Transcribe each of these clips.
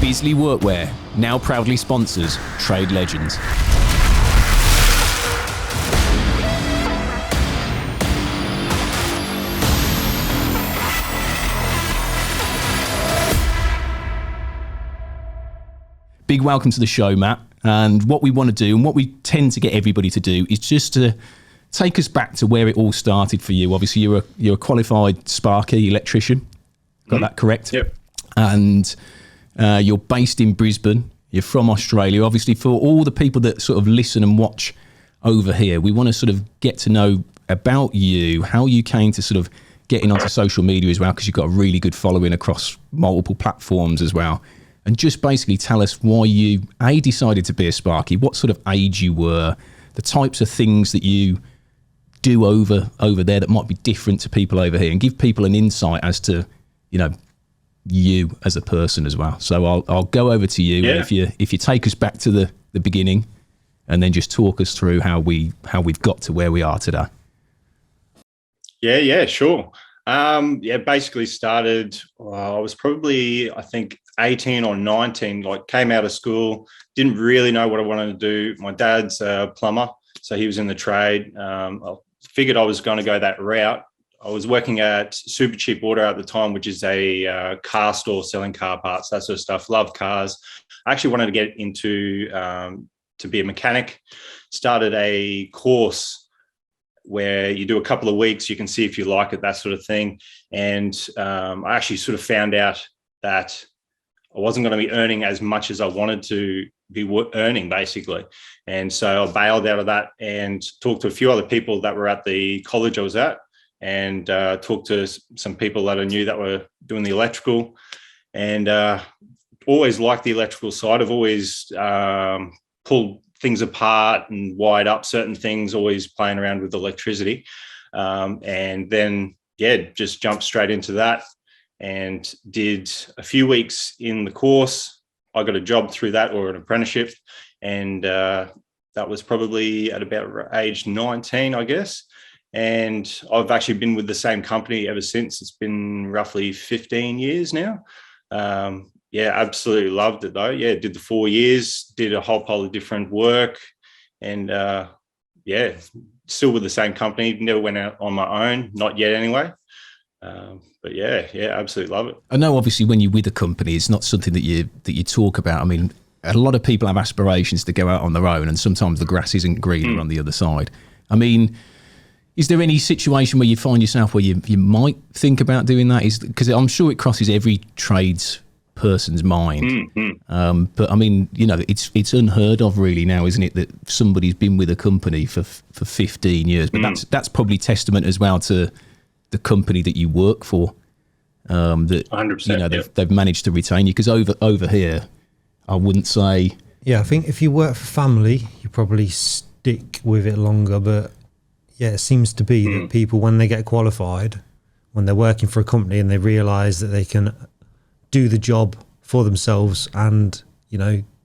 Bisley Workwear now proudly sponsors Trade Legends. Big welcome to the show, Matt. And what we want to do, and what we tend to get everybody to do, is just to take us back to where it all started for you. Obviously, you're a qualified sparky electrician. Got that correct? Yep. And you're based in Brisbane. You're from Australia. Obviously, for all the people that sort of listen and watch over here, we want to sort of get to know about you, how you came to sort of getting onto social media as well, because you've got a really good following across multiple platforms as well. And just basically tell us why you, decided to be a sparky, what sort of age you were, the types of things that you do over there that might be different to people over here, and give people an insight as to, you as a person as well. So I'll go over to you. Yeah. If you take us back to the beginning, and then just talk us through how we've got to where we are today. Yeah, sure. Basically started, I was probably, I think, 18 or 19, came out of school, didn't really know what I wanted to do. My dad's a plumber, so he was in the trade. I figured I was going to go that route. I was working at Super Cheap Auto at the time, which is a car store selling car parts, that sort of stuff. Love cars. I actually wanted to get into to be a mechanic. Started a course where you do a couple of weeks, you can see if you like it, that sort of thing. And I actually sort of found out that I wasn't going to be earning as much as I wanted to be earning, basically. And so I bailed out of that and talked to a few other people that were at the college I was at, and talked to some people that I knew that were doing the electrical, and always liked the electrical side. I've always pulled things apart and wired up certain things, always playing around with electricity. And then, just jumped straight into that and did a few weeks in the course. I got a job through that, or an apprenticeship. And that was probably at about age 19, I guess. And I've actually been with the same company ever since. It's been roughly 15 years now. Absolutely loved it though. Did the 4 years, did a whole pile of different work, and still with the same company. Never went out on my own, not yet anyway. But absolutely love it. I know obviously when you're with a company, it's not something that you talk about. I mean, a lot of people have aspirations to go out on their own, and sometimes the grass isn't greener on the other side. I mean, is there any situation where you find yourself where you might think about doing that? Because I'm sure it crosses every trades person's mind. But I mean, it's unheard of really now, isn't it, that somebody's been with a company for 15 years? But that's probably testament as well to the company that you work for. That 100%, they've managed to retain you. Because over here, I wouldn't say. Yeah, I think if you work for family, you probably stick with it longer. But it seems to be that people, when they get qualified, when they're working for a company and they realise that they can do the job for themselves and,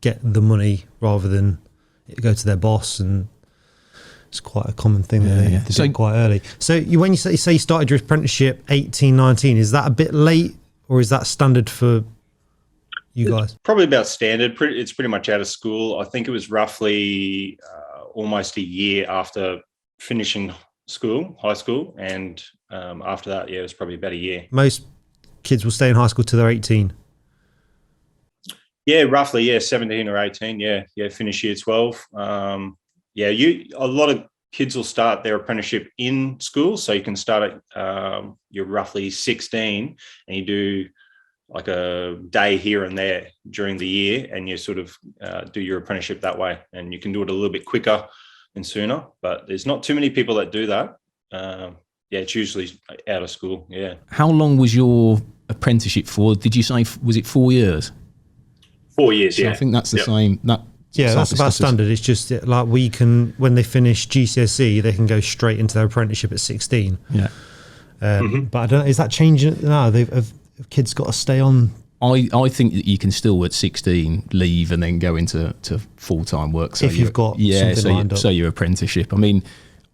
get the money rather than go to their boss, and it's quite a common thing that they do quite early. So when you say you started your apprenticeship 18, 19, is that a bit late, or is that standard for you guys? Probably about standard. It's pretty much out of school. I think it was roughly almost a year after finishing high school, and after that, it was probably about a year. Most kids will stay in high school till they're 18. Yeah, roughly, 17 or 18. Finish year 12. A lot of kids will start their apprenticeship in school, so you can start at you're roughly 16, and you do like a day here and there during the year, and you sort of do your apprenticeship that way, and you can do it a little bit quicker and sooner, but there's not too many people that do that. It's usually out of school. How long was your apprenticeship for? Did you say, was it 4 years? 4 years. So I think that's the same. That's about standard. It's just like we can, when they finish GCSE, they can go straight into their apprenticeship at 16. Yeah. But I don't know, is that changing now? Have kids got to stay on? I think that you can still at 16 leave and then go into full-time work. So if you've got something lined up. So your apprenticeship. I mean,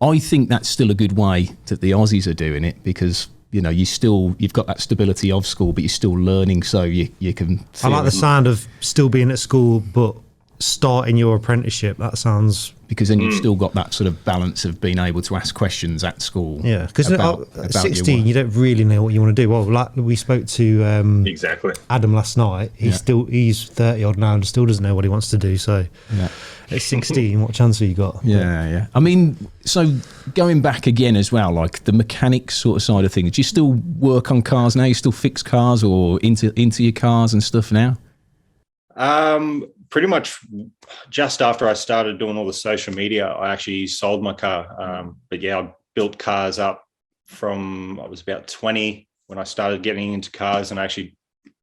I think that's still a good way that the Aussies are doing it, because you've got that stability of school, but you're still learning, so you can. I like the sound of still being at school, but starting your apprenticeship. That sounds, because then you've still got that sort of balance of being able to ask questions at school. Yeah, because at 16, you don't really know what you want to do. Well, like we spoke to exactly Adam last night. He's 30 odd now and still doesn't know what he wants to do. So at 16, what chance have you got? Yeah. I mean, so going back again as well, like the mechanics sort of side of things. Do you still work on cars now? You still fix cars or into your cars and stuff now? Pretty much just after I started doing all the social media, I actually sold my car. But yeah, I built cars up from, I was about 20 when I started getting into cars, and I actually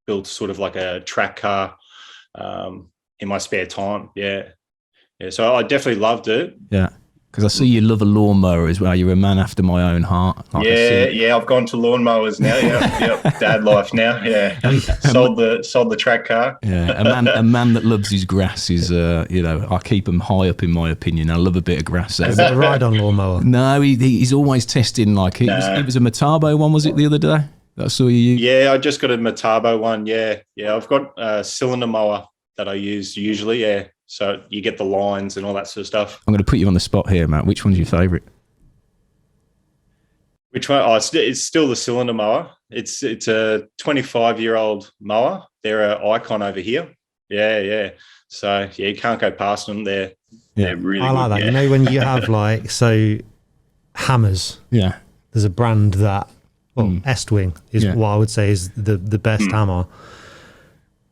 built sort of like a track car in my spare time. Yeah. So I definitely loved it. Yeah. Because I see you love a lawnmower as well. You're a man after my own heart. Like I've gone to lawnmowers now. Yeah, dad life now. Yeah, sold the track car. Yeah, a man that loves his grass is, I keep him high up in my opinion. I love a bit of grass. Is it a ride-on lawnmower? No, he's always testing. Like it was a Metabo one, was it the other day that I saw you use? Yeah, I just got a Metabo one. Yeah, I've got a cylinder mower that I use usually. Yeah. So you get the lines and all that sort of stuff. I'm going to put you on the spot here, Matt. Which one's your favourite? Which one? Oh, it's still the cylinder mower. It's a 25-year-old mower. They're an icon over here. Yeah. So you can't go past them. They're really. I like good. that. You know, when you have hammers. Yeah. There's a brand that Estwing is what I would say is the best hammer.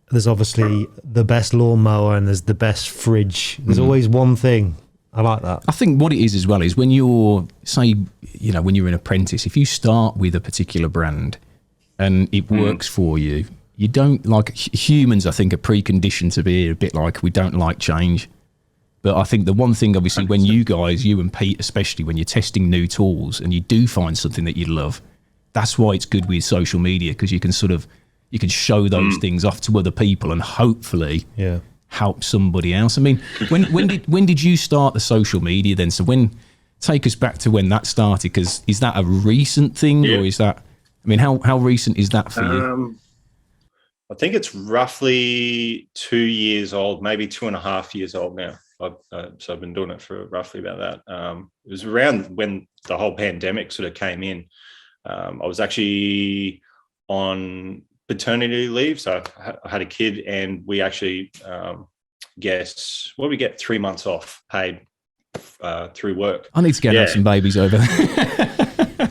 There's obviously the best lawnmower and there's the best fridge. There's always one thing. I like that. I think what it is as well is when you're, when you're an apprentice, if you start with a particular brand and it works for you, you don't, like humans, I think, are preconditioned to be a bit like, we don't like change. But I think the one thing, obviously, when you and Pete, especially when you're testing new tools and you do find something that you love, that's why it's good with social media, because you can you can show those things off to other people and hopefully help somebody else. I mean, when did you start the social media then? So take us back to when that started, because is that a recent thing or is that, I mean, how recent is that for you? I think it's roughly 2 years old, maybe 2.5 years old now. So I've been doing it for roughly about that. It was around when the whole pandemic sort of came in. I was actually on paternity leave, so I had a kid, and we actually we get 3 months off paid through work. I need to have some babies over there.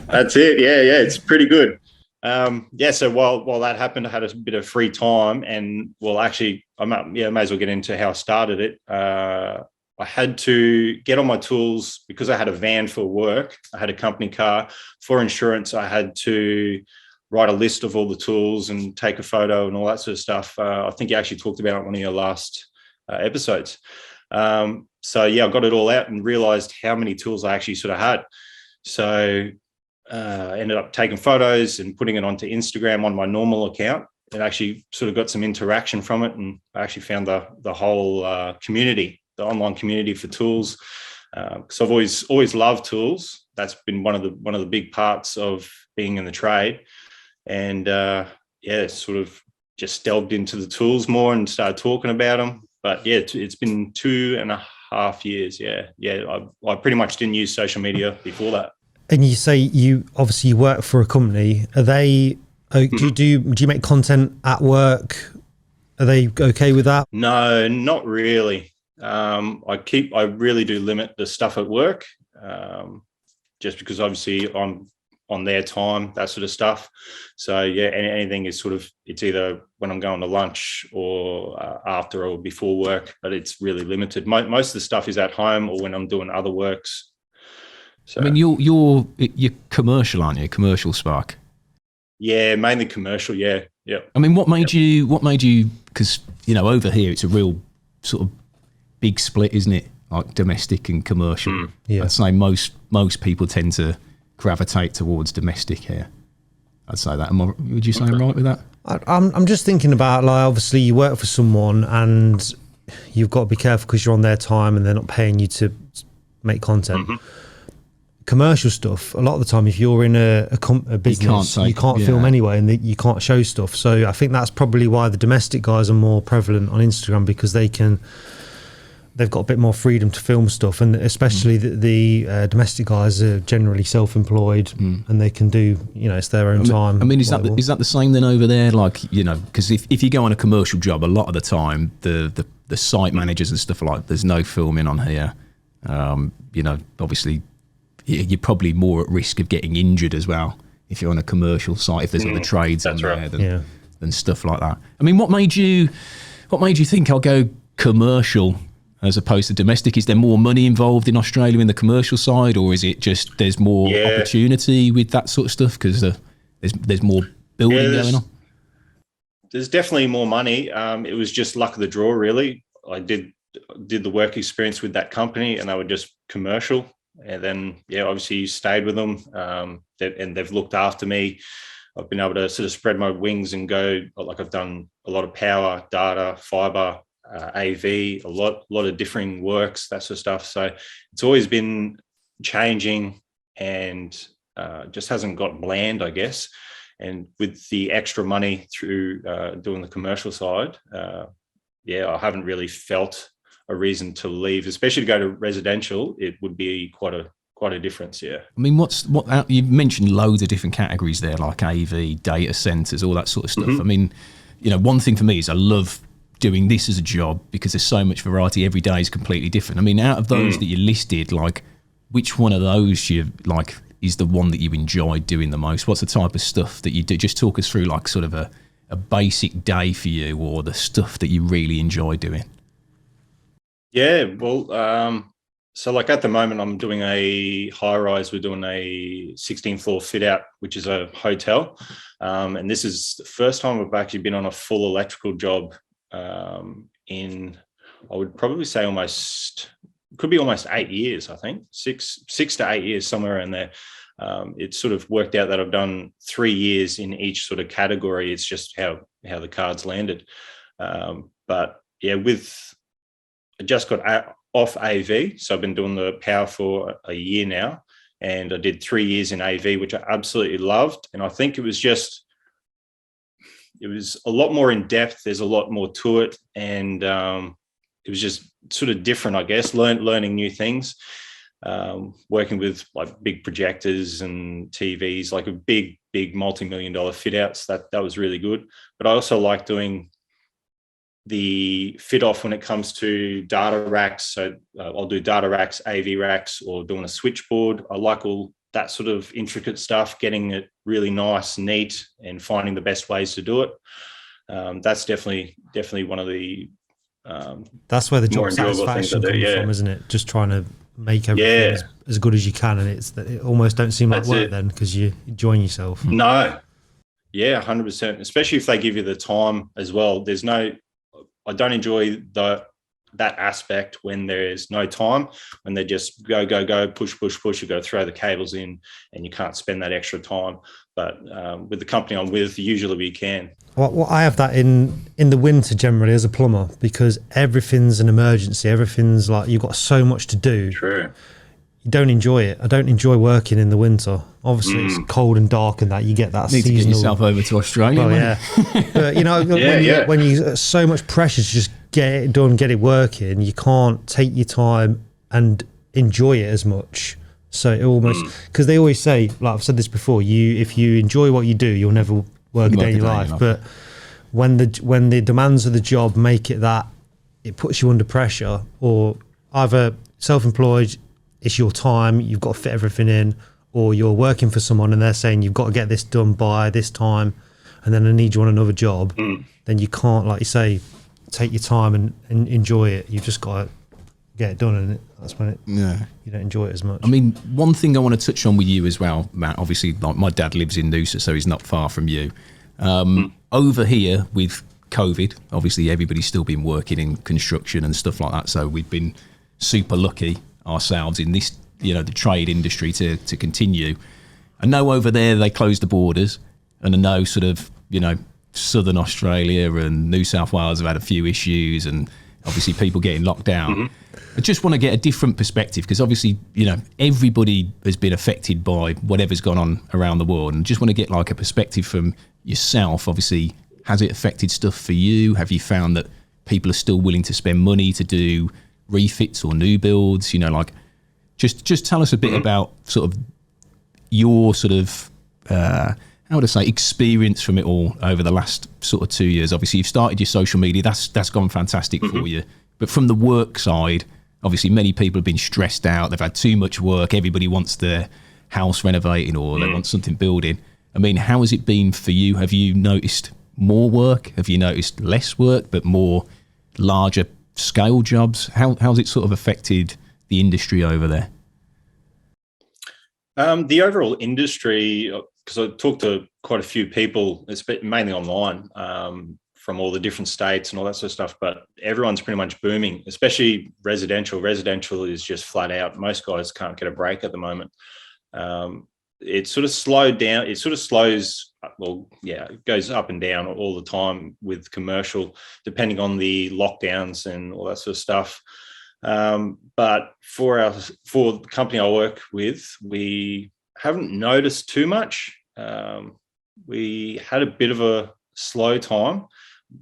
That's it. Yeah, it's pretty good. So while that happened, I had a bit of free time, and I may as well get into how I started it. I had to get on my tools because I had a van for work. I had a company car. For insurance, I had to write a list of all the tools and take a photo and all that sort of stuff. I think you actually talked about it in one of your last episodes. I got it all out and realized how many tools I actually sort of had. So I ended up taking photos and putting it onto Instagram on my normal account, and actually sort of got some interaction from it. And I actually found the whole community, the online community for tools. Because I've always loved tools. That's been one of the big parts of being in the trade. And sort of just delved into the tools more and started talking about them. But it's been 2.5 years. I pretty much didn't use social media before that. And you say you work for a company. Are they? Do you make content at work? Are they okay with that? No, not really. I really do limit the stuff at work, just because obviously I'm on their time, that sort of stuff. So anything is sort of, it's either when I'm going to lunch or after or before work, but it's really limited. Most of the stuff is at home or when I'm doing other works. So, I mean, you're commercial, aren't you? Commercial Spark. Yeah, mainly commercial. Yeah. I mean, what made you? Because over here it's a real sort of big split, isn't it? Like domestic and commercial. I'd say most people tend to gravitate towards domestic here. I'd say that. Would you say I'm right with that? I'm just thinking about, like, obviously you work for someone and you've got to be careful because you're on their time and they're not paying you to make content. commercial stuff, a lot of the time, if you're in a business, you can't film anyway, and you can't show stuff. So I think that's probably why the domestic guys are more prevalent on Instagram, because they've got a bit more freedom to film stuff, and especially the domestic guys are generally self-employed, and they can do, it's their own time. I mean, is that the same then over there? Like, because if you go on a commercial job, a lot of the time, the site managers and stuff like, there's no filming on here. Obviously, you're probably more at risk of getting injured as well if you're on a commercial site, if there's other trades on there than stuff like that. I mean, what made you think I'll go commercial as opposed to domestic? Is there more money involved in Australia in the commercial side, or is it just there's more opportunity with that sort of stuff because there's more building going on? There's definitely more money. It was just luck of the draw, really. I did the work experience with that company, and they were just commercial. And then, obviously stayed with them, and they've looked after me. I've been able to sort of spread my wings and go, like I've done a lot of power, data, fiber, AV, a lot of differing works, that sort of stuff. So it's always been changing, and just hasn't got bland, I guess. And with the extra money through doing the commercial side, I haven't really felt a reason to leave, especially to go to residential. It would be quite a difference. I mean, you mentioned loads of different categories there, like AV, data centers, all that sort of stuff. I mean, one thing for me is I love doing this as a job because there's so much variety. Every day is completely different. I mean, out of those that you listed, like, which one of those is the one that you enjoy doing the most? What's the type of stuff that you do? Just talk us through, like, sort of a basic day for you, or the stuff that you really enjoy doing. Yeah, well, so like at the moment, I'm doing a high rise. We're doing a 16th floor fit out, which is a hotel. And this is the first time I've actually been on a full electrical job in, I would probably say could be almost 8 years, I think, six to 8 years, somewhere in there. It sort of worked out that I've done 3 years in each sort of category. It's just how the cards landed. But yeah, I just got off AV, so I've been doing the power for a year now, and I did 3 years in AV, which I absolutely loved. And I think it was a lot more in depth. There's a lot more to it, and it was just sort of different, I guess. Learning new things, working with like big projectors and TVs, like a big multi-million-dollar fit outs. That was really good. But I also like doing the fit off when it comes to data racks. So I'll do data racks, AV racks, or doing a switchboard. I like all that sort of intricate stuff, getting it really nice, neat, and finding the best ways to do it. That's definitely one of the that's where the job satisfaction comes from, isn't it? Just trying to make everything as good as you can, and it almost don't seem like work then, because you're enjoying yourself. No, 100%. Especially if they give you the time as well. I don't enjoy that aspect when there's no time, when they just go, push. You got to throw the cables in, and you can't spend that extra time. But with the company I'm with, usually we can. Well, I have that in the winter generally as a plumber, because everything's an emergency. Everything's like, you've got so much to do. True. You don't enjoy it. I don't enjoy working in the winter. Obviously, it's cold and dark, and that you get that seasonal. Need to get yourself over to Australia. Well, yeah. But when you so much pressure to just get it done, get it working, you can't take your time and enjoy it as much. So it almost, because they always say, like I've said this before, if you enjoy what you do, you'll never work a day in your life. But when the demands of the job make it that it puts you under pressure, or either self-employed, it's your time, you've got to fit everything in, or you're working for someone and they're saying you've got to get this done by this time, and then I need you on another job, then you can't, like you say, take your time and enjoy it. You've just got to get it done, and that's when you don't enjoy it as much. I mean, one thing I want to touch on with you as well, Matt, obviously, like, my dad lives in Noosa, so he's not far from you. Over here with COVID, obviously everybody's still been working in construction and stuff like that, so we've been super lucky ourselves in this, the trade industry to continue. I know over there they closed the borders, and I know sort of, southern Australia and New South Wales have had a few issues, and obviously people getting locked down. I just want to get a different perspective, because obviously, everybody has been affected by whatever's gone on around the world, and just want to get like a perspective from yourself. Obviously, has it affected stuff for you? Have you found that people are still willing to spend money to do refits or new builds? Just tell us a bit about sort of your sort of how would I say, experience from it all over the last sort of 2 years. Obviously, you've started your social media. That's gone fantastic for you. But from the work side, obviously, many people have been stressed out. They've had too much work. Everybody wants their house renovating, or they want something building. I mean, how has it been for you? Have you noticed more work? Have you noticed less work, but more larger scale jobs? How's it sort of affected the industry over there? The overall industry, because I talked to quite a few people, it's mainly online, from all the different states and all that sort of stuff, but everyone's pretty much booming, especially residential. Residential is just flat out. Most guys can't get a break at the moment. It sort of slowed down. It sort of slows, it goes up and down all the time with commercial, depending on the lockdowns and all that sort of stuff. But for the company I work with, we haven't noticed too much. We had a bit of a slow time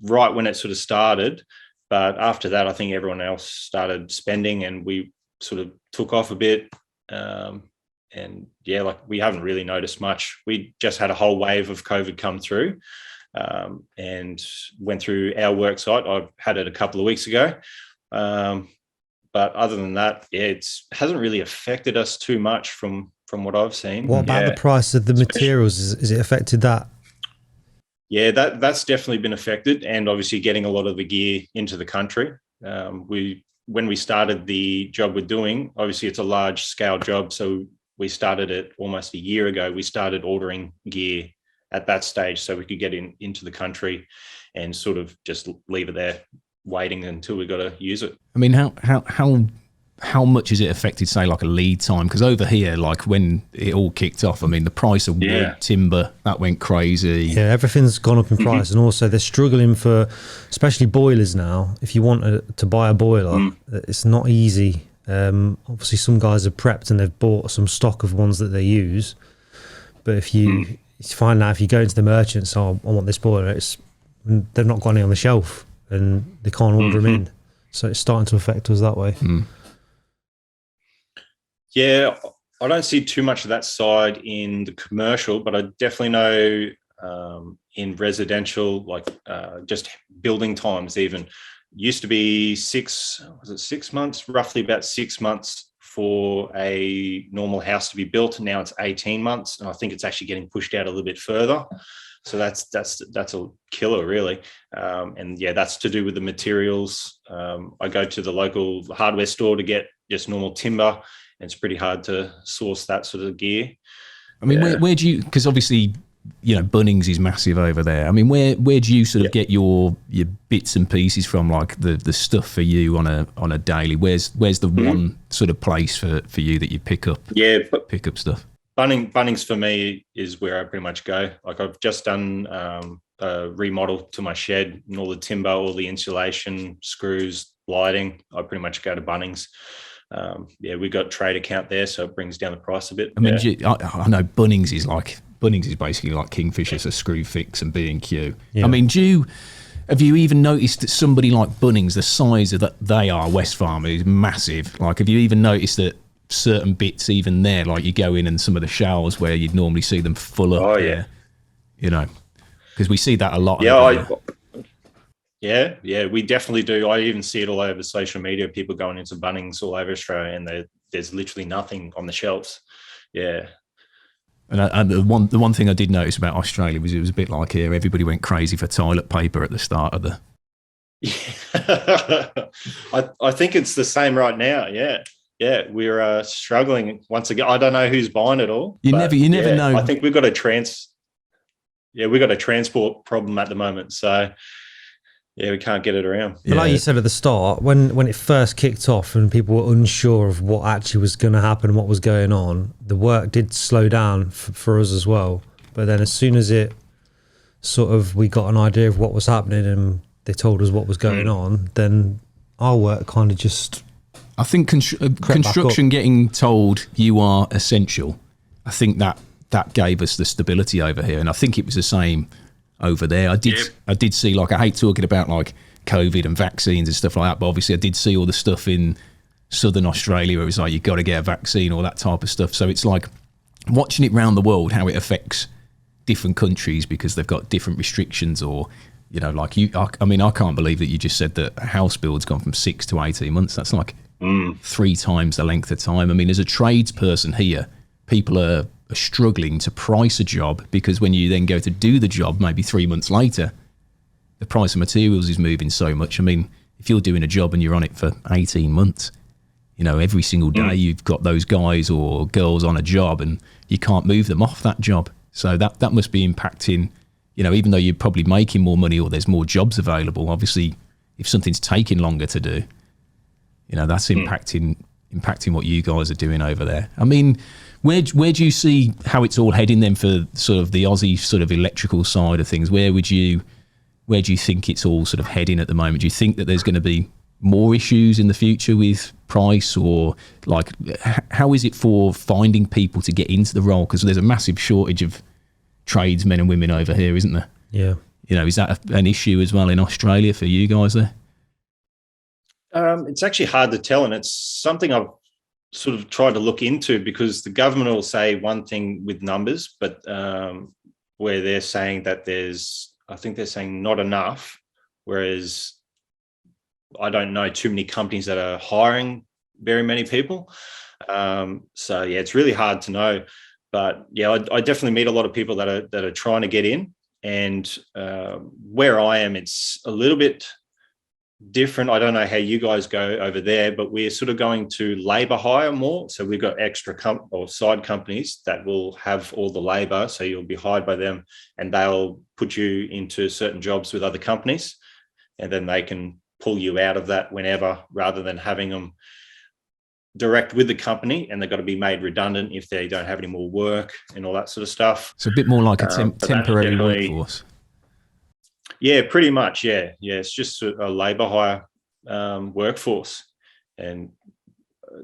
right when it sort of started, but after that, I think everyone else started spending, and we sort of took off a bit. We haven't really noticed much. We just had a whole wave of COVID come through, and went through our work site. I had it a couple of weeks ago. But other than that, it hasn't really affected us too much from what I've seen. What about the price of the materials? Is it affected that? Yeah, that's definitely been affected, and obviously getting a lot of the gear into the country. When we started the job we're doing, obviously it's a large scale job, so we started it almost a year ago. We started ordering gear at that stage so we could get into the country and sort of just leave it there, waiting until we got to use it. I mean, how much has it affected, say, like a lead time? Because over here, like when it all kicked off, I mean, the price of wood, timber, that went crazy. Yeah, everything's gone up in price, and also they're struggling for, especially boilers now. If you want to buy a boiler, it's not easy. Obviously, some guys have prepped and they've bought some stock of ones that they use. But if you find out, if you go into the merchants, I want this boiler, they've not got any on the shelf, and they can't order them in. So it's starting to affect us that way. Yeah, I don't see too much of that side in the commercial, but I definitely know in residential, like just building times even used to be 6 months, roughly about 6 months for a normal house to be built. Now it's 18 months, and I think it's actually getting pushed out a little bit further. So that's a killer, really. And yeah, that's to do with the materials. I go to the local hardware store to get just normal timber, and it's pretty hard to source that sort of gear. I mean, where do you? Because obviously, Bunnings is massive over there. I mean, where do you sort of get your bits and pieces from, like the stuff for you on a daily? Where's the one sort of place for you that you pick up? Yeah, pick up stuff. Bunnings for me is where I pretty much go. Like I've just done a remodel to my shed, and all the timber, all the insulation, screws, lighting. I pretty much go to Bunnings. We got trade account there, so it brings down the price a bit. I mean, I know Bunnings is basically like Kingfisher, so Screwfix and B&Q. Yeah. I mean, have you even noticed that somebody like Bunnings, the size of that they are, West Farm, is massive? Like, have you even noticed that certain bits even there, like you go in and some of the shelves where you'd normally see them full up? Oh yeah, because we see that a lot. Yeah, we definitely do. I even see it all over social media, people going into Bunnings all over Australia, and there's literally nothing on the shelves. Yeah. And the one thing I did notice about Australia was it was a bit like here. Everybody went crazy for toilet paper at the start of the... I think it's the same right now, yeah. Yeah, we're struggling once again. I don't know who's buying it all. You never know. I think we've got a transport problem at the moment, so... Yeah, we can't get it around. But like you said at the start, when it first kicked off and people were unsure of what actually was going to happen and what was going on, the work did slow down for us as well. But then as soon as it we got an idea of what was happening and they told us what was going on, then our work kind of just. I think construction getting told you are essential, I think that gave us the stability over here, and I think it was the same over there. I did see, like, I hate talking about like COVID and vaccines and stuff like that, but obviously I did see all the stuff in southern Australia where it was like, you got to get a vaccine, all that type of stuff. So it's like watching it around the world, how it affects different countries because they've got different restrictions, or, you know, like I mean, I can't believe that you just said that a house build's gone from 6 to 18 months. That's like 3 times the length of time. I mean, as a tradesperson here, people are struggling to price a job because when you then go to do the job, maybe 3 months later, the price of materials is moving so much. I mean, if you're doing a job and you're on it for 18 months, you know, every single day you've got those guys or girls on a job and you can't move them off that job. So that must be impacting, you know, even though you're probably making more money or there's more jobs available, obviously if something's taking longer to do, you know, that's impacting what you guys are doing over there. I mean, where do you see how it's all heading then for sort of the Aussie sort of electrical side of things? Where do you think it's all sort of heading at the moment? Do you think that there's going to be more issues in the future with price, or like how is it for finding people to get into the role? Because there's a massive shortage of tradesmen and women over here, isn't there? Yeah. You know, is that an issue as well in Australia for you guys there? It's actually hard to tell, and it's something I've sort of tried to look into, because the government will say one thing with numbers, but where they're saying that I think they're saying not enough, whereas I don't know too many companies that are hiring very many people. So yeah, it's really hard to know. But yeah, I definitely meet a lot of people that are trying to get in, and where I am, it's a little bit different. I don't know how you guys go over there, but we're sort of going to labour hire more. So we've got extra side companies that will have all the labour. So you'll be hired by them, and they'll put you into certain jobs with other companies, and then they can pull you out of that whenever, rather than having them direct with the company, and they've got to be made redundant if they don't have any more work and all that sort of stuff. It's a bit more like a temporary workforce. Yeah, pretty much. Yeah. It's just a labour hire workforce, and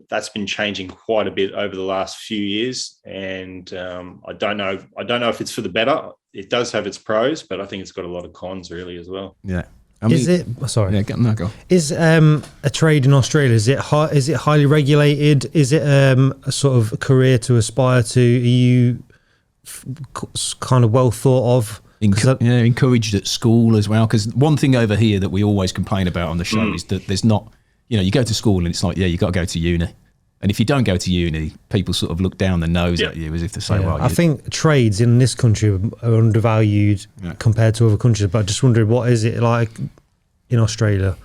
that's been changing quite a bit over the last few years. And I don't know if it's for the better. It does have its pros, but I think it's got a lot of cons really as well. Yeah. I mean, is it? Sorry. Yeah, go. Is a trade in Australia? Is it highly regulated? Is it a sort of career to aspire to? Are you kind of well thought of? Encouraged at school as well. Because one thing over here that we always complain about on the show is that there's not, you know, you go to school and it's like, yeah, you got to go to uni. And if you don't go to uni, people sort of look down the nose at you as if to say, well, I think trades in this country are undervalued compared to other countries. But I just wondered, what is it like in Australia?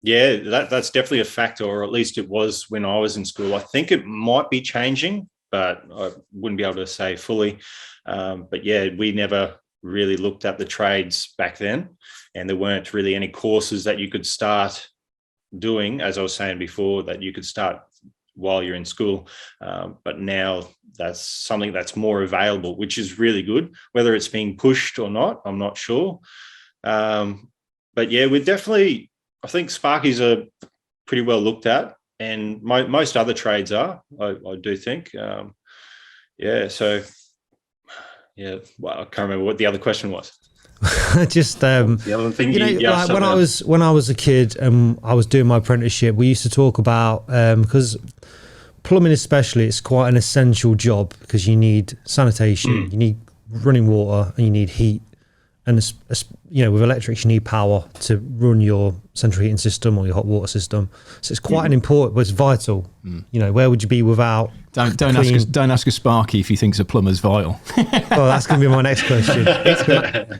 Yeah, that's definitely a factor, or at least it was when I was in school. I think it might be changing, but I wouldn't be able to say fully. But yeah, we never really looked at the trades back then, and there weren't really any courses that you could start doing, as I was saying before, that you could start while you're in school. But now that's something that's more available, which is really good. Whether it's being pushed or not, I'm not sure. But yeah, we're definitely, I think Sparkies are pretty well looked at, and most other trades are, I do think. So yeah, well, I can't remember what the other question was. Just the other thing, like when I was a kid and I was doing my apprenticeship, we used to talk about because plumbing especially, it's quite an essential job because you need sanitation, you need running water, and you need heat. And with electrics, you need power to run your central heating system or your hot water system. So it's quite an important, but it's vital. You know, where would you be without? Don't ask a Sparky if he thinks a plumber's vital. Well, that's going to be my next question.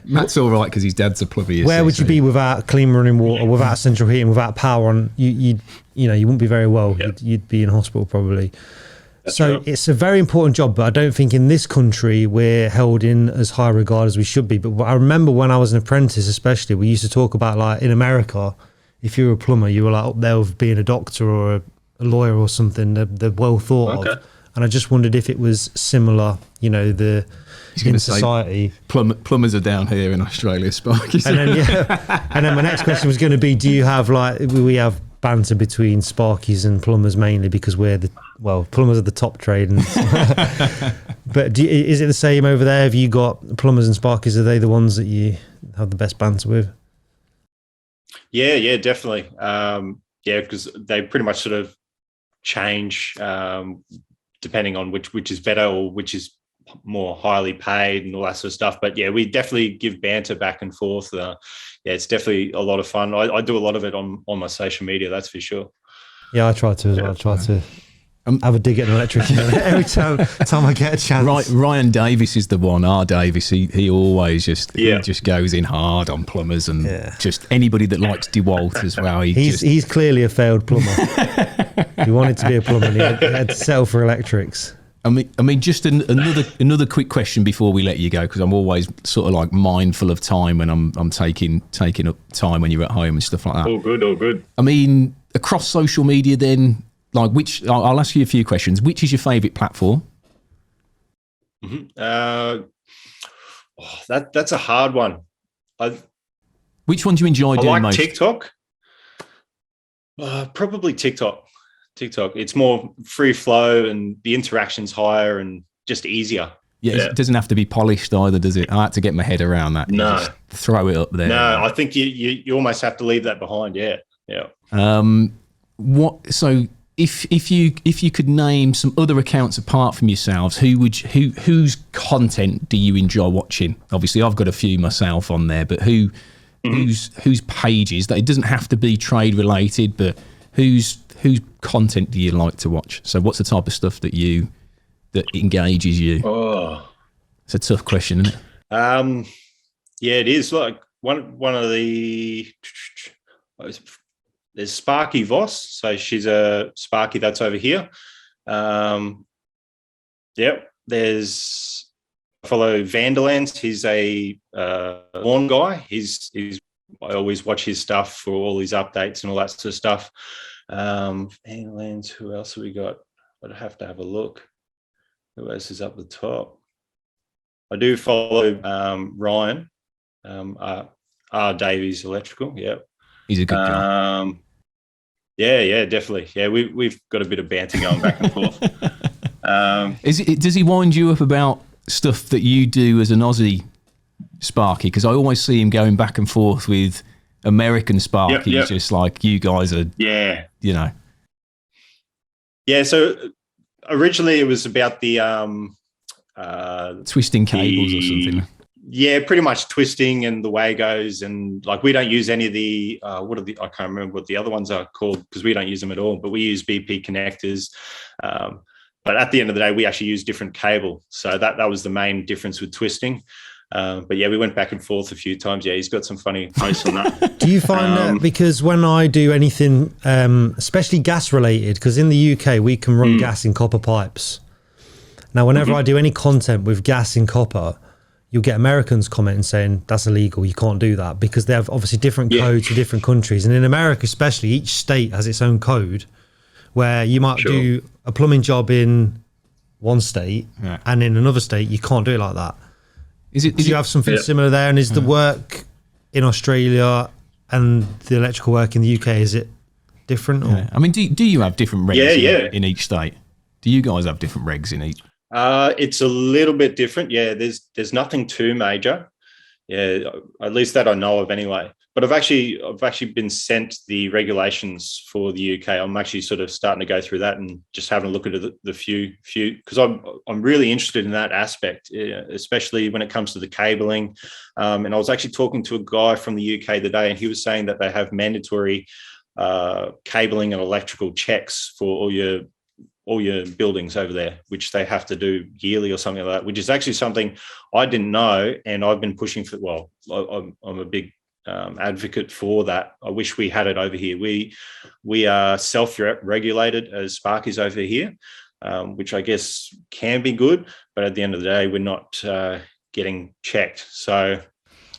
Matt's all right because his dad's a plumber. Where would you be without clean running water, without central heating, without power? And you wouldn't be very well. You'd be in hospital probably. That's so true. It's a very important job, but I don't think in this country we're held in as high regard as we should be. But I remember when I was an apprentice, especially, we used to talk about, like, in America, if you were a plumber, you were like up there with being a doctor or a lawyer or something. They're well thought of. And I just wondered if it was similar, in society. Plumbers are down here in Australia, Sparky. And then my next question was going to be, do you have we have banter between Sparkies and plumbers mainly because plumbers are the top trade. But is it the same over there? Have you got plumbers and Sparkies? Are they the ones that you have the best banter with? Yeah, definitely. Because they pretty much sort of change depending on which is better or which is more highly paid and all that sort of stuff. But yeah, we definitely give banter back and forth. It's definitely a lot of fun. I do a lot of it on my social media, that's for sure. Yeah, I try to as well. I try to have a dig at an electric every time I get a chance. Right, Ryan Davis is the one. Davis, he always he just goes in hard on plumbers and just anybody that likes DeWalt as well. He's clearly a failed plumber. He wanted to be a plumber and he had to settle for electrics. I mean, just another quick question before we let you go, because I'm always sort of like mindful of time when I'm taking up time when you're at home and stuff like that. All good. I mean, across social media, then, like, I'll ask you a few questions. Which is your favourite platform? Mm-hmm. That's a hard one. Which one do you enjoy doing most? TikTok. Probably TikTok. It's more free flow and the interaction's higher and just easier. Yeah, it doesn't have to be polished either, does it? I had to get my head around that. No. Just throw it up there. No, I think you almost have to leave that behind. Yeah. So if you could name some other accounts apart from yourselves, whose content do you enjoy watching? Obviously, I've got a few myself on there, but whose pages? That it doesn't have to be trade related, but whose content do you like to watch? So what's the type of stuff that engages you? Oh, it's a tough question, isn't it? Yeah, it is. Like one of the there's Sparky Voss, so she's a Sparky that's over here. There's I follow Vanderlands. He's a lawn guy. I always watch his stuff for all his updates and all that sort of stuff. Vanderlands, who else have we got? I'd have to have a look. Who else is up the top? I do follow Ryan, R. Davies Electrical. Yeah, he's a good guy. Yeah, definitely. Yeah, we've got a bit of banter going back and forth. Does he wind you up about stuff that you do as an Aussie Sparky? Because I always see him going back and forth with American Sparky. Yep. Just like you guys are. Yeah. You know. Yeah. So originally it was about the twisting cables or something. Yeah, pretty much twisting and the Wagos, and like we don't use any of the I can't remember what the other ones are called because we don't use them at all. But we use BP connectors. But at the end of the day, we actually use different cable. So that was the main difference with twisting. But yeah, we went back and forth a few times. Yeah, he's got some funny posts on that. Do you find that because when I do anything, especially gas related, because in the UK we can run gas in copper pipes. Now, whenever I do any content with gas in copper, you'll get Americans commenting saying that's illegal. You can't do that because they have obviously different codes for different countries. And in America, especially, each state has its own code where you might do a plumbing job in one state and in another state, you can't do it like that. Do you have something similar there? And is the work in Australia and the electrical work in the UK, is it different? Or? Yeah. I mean, do you have different regs in each state? Do you guys have different regs in each? It's a little bit different. Yeah, there's nothing too major. Yeah, at least that I know of anyway. But I've actually been sent the regulations for the UK. I'm actually sort of starting to go through that and just having a look at the few because I'm really interested in that aspect, especially when it comes to the cabling. And I was actually talking to a guy from the UK today, and he was saying that they have mandatory cabling and electrical checks for all your buildings over there, which they have to do yearly or something like that, which is actually something I didn't know. And I've been pushing for, I'm a big advocate for that. I wish we had it over here. We are self-regulated as Sparkies over here, which I guess can be good, but at the end of the day, we're not getting checked. So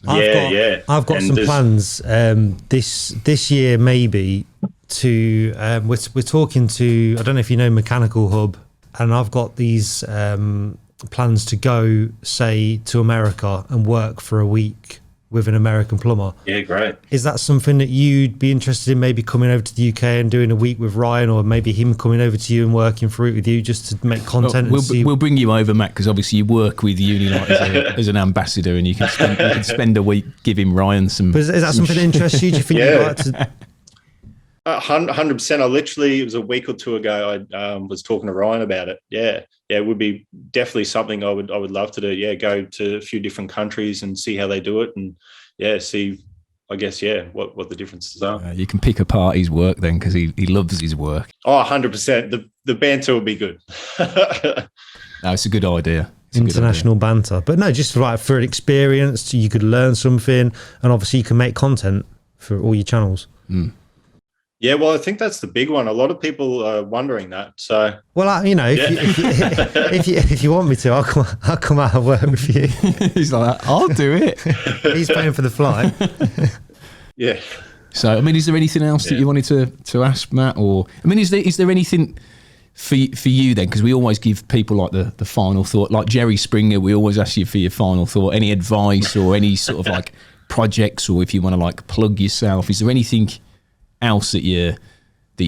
I've got some plans this year maybe to we're talking to, I don't know if you know Mechanical Hub, and I've got these plans to go, say, to America and work for a week with an American plumber. Yeah, great. Is that something that you'd be interested in, maybe coming over to the UK and doing a week with Ryan, or maybe him coming over to you and working through it with you just to make content? We'll bring you over, Matt, because obviously you work with Unilight as an ambassador, and you can spend a week giving Ryan some. But is that something that interests you? Do you think you'd like to? 100%. It was a week or two ago. I was talking to Ryan about it. Yeah, it would be definitely something I would love to do. Yeah, go to a few different countries and see how they do it, and see, I guess, what the differences are. You can pick apart his work then, because he loves his work. Oh, 100%. The banter would be good. No, it's a good idea. International banter, but no, just like for an experience, you could learn something, and obviously you can make content for all your channels. Yeah, well, I think that's the big one. A lot of people are wondering that. So, well, if you want me to, I'll come out and work with you. He's like, I'll do it. He's paying for the flight. Yeah. So, I mean, is there anything else that you wanted to ask, Matt? Or, I mean, is there anything for you then? Because we always give people like the final thought. Like Jerry Springer, we always ask you for your final thought. Any advice or any sort of like projects, or if you want to like plug yourself, is there anything else that you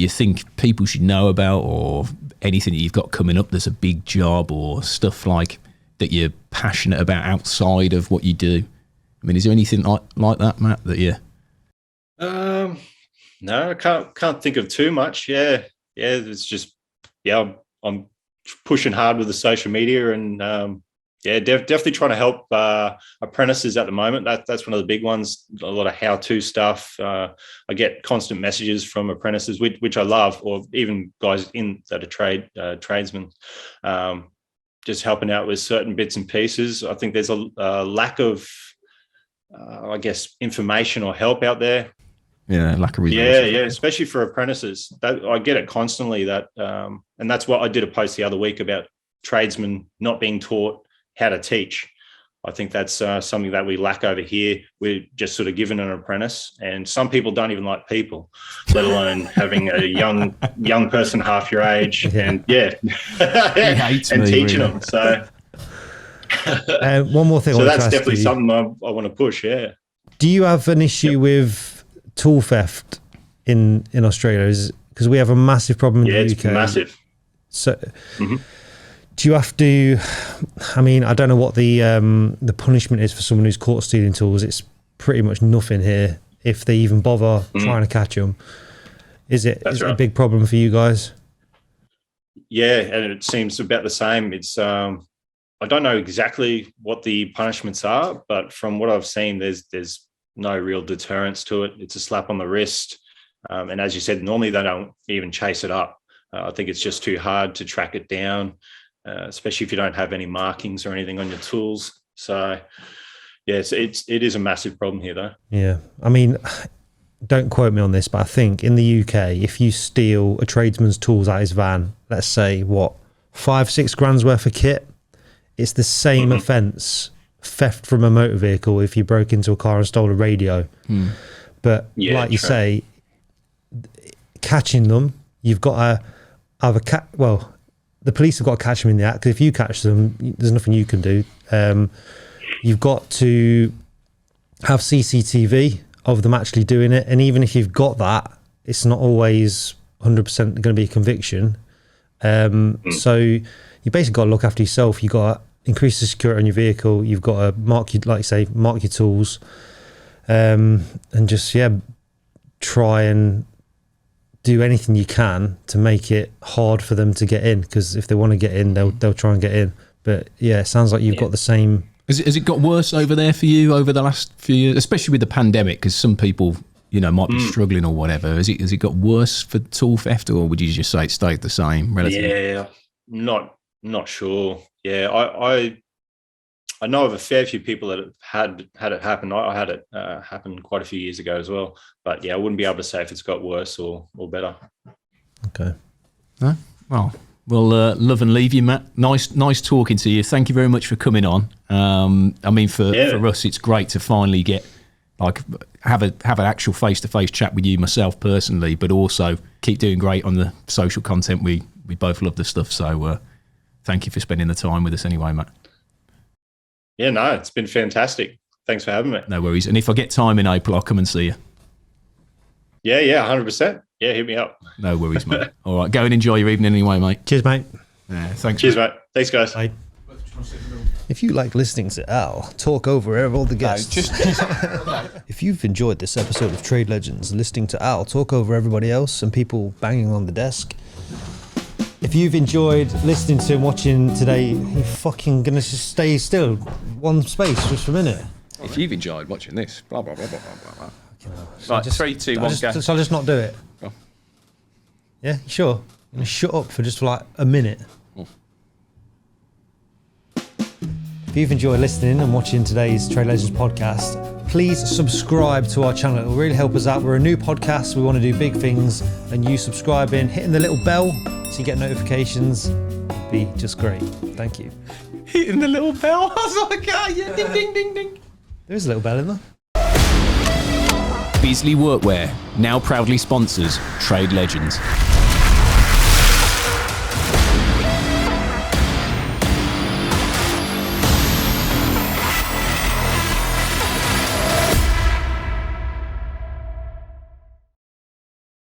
think people should know about, or anything that you've got coming up that's a big job, or stuff like that you're passionate about outside of what you do? I mean, is there anything like that, Matt, that you... No, I can't think of too much. It's just I'm pushing hard with the social media, and definitely trying to help apprentices at the moment. That's one of the big ones. A lot of how-to stuff. I get constant messages from apprentices, which I love, or even guys that are tradesmen, just helping out with certain bits and pieces. I think there's a lack of, information or help out there. Yeah, lack of resources. Yeah, especially for apprentices. I get it constantly. And that's what I did a post the other week about tradesmen not being taught how to teach. I think that's something that we lack over here. We're just sort of given an apprentice, and some people don't even like people, let alone having a young person half your age, and and teaching them. So one more thing. So that's definitely something I want to push. Yeah. Do you have an issue with tool theft in Australia? Because we have a massive problem in the UK. Yeah, it's massive. So. Mm-hmm. Do you have to? I mean, I don't know what the punishment is for someone who's caught stealing tools. It's pretty much nothing here if they even bother trying to catch them. Is it a big problem for you guys? Yeah, and it seems about the same. It's I don't know exactly what the punishments are, but from what I've seen, there's no real deterrence to it. It's a slap on the wrist, and as you said, normally they don't even chase it up. I think it's just too hard to track it down. Especially if you don't have any markings or anything on your tools. So, yes, it is a massive problem here, though. Yeah. I mean, don't quote me on this, but I think in the UK, if you steal a tradesman's tools out his van, let's say, 5-6 grand's worth of kit, it's the same offence, theft from a motor vehicle, if you broke into a car and stole a radio. But like you say, catching them, you've got to have the police have got to catch them in the act, because if you catch them, there's nothing you can do. You've got to have CCTV of them actually doing it, and even if you've got that, it's not always 100% going to be a conviction. So you basically got to look after yourself. You've got to increase the security on your vehicle. You've got to mark your tools, and just try and do anything you can to make it hard for them to get in, because if they want to get in, they'll try and get in. But it sounds like you've got the same. Has it got worse over there for you over the last few years, especially with the pandemic? Because some people, might be struggling or whatever. Has it got worse for tool theft, or would you just say it stayed the same relatively? Yeah, not sure. Yeah, I know of a fair few people that have had it happen. I had it happen quite a few years ago as well. But I wouldn't be able to say if it's got worse or better. Okay. No? Well, we'll love and leave you, Matt. Nice talking to you. Thank you very much for coming on. I mean, for us, it's great to finally get have an actual face-to-face chat with you, myself personally, but also keep doing great on the social content. We both love the stuff. So thank you for spending the time with us anyway, mate. Yeah, no, it's been fantastic. Thanks for having me. No worries. And if I get time in April, I'll come and see you. Yeah, 100%. Yeah, hit me up. No worries, mate. All right, go and enjoy your evening anyway, mate. Cheers, mate. Yeah, thanks. Cheers, mate. Thanks, guys. Bye. If you like listening to Al talk over all the guests, if you've enjoyed this episode of Trade Legends, listening to Al talk over everybody else and people banging on the desk, if you've enjoyed listening to and watching today, you fucking gonna just stay still, one space, just for a minute. If you've enjoyed watching this, blah, blah, blah, blah, blah, blah. So Right, 3, 2, 1, go. So I'll just not do it. Go. Yeah, you sure? I'm gonna shut up for just like a minute. If you've enjoyed listening and watching today's Trade Legends podcast, please subscribe to our channel. It will really help us out. We're a new podcast. We want to do big things, and you subscribing, hitting the little bell so you get notifications would be just great. Thank you. Hitting the little bell. I was like, ah, yeah, ding, ding, ding, ding. There's a little bell in there. Beasley Workwear now proudly sponsors Trade Legends.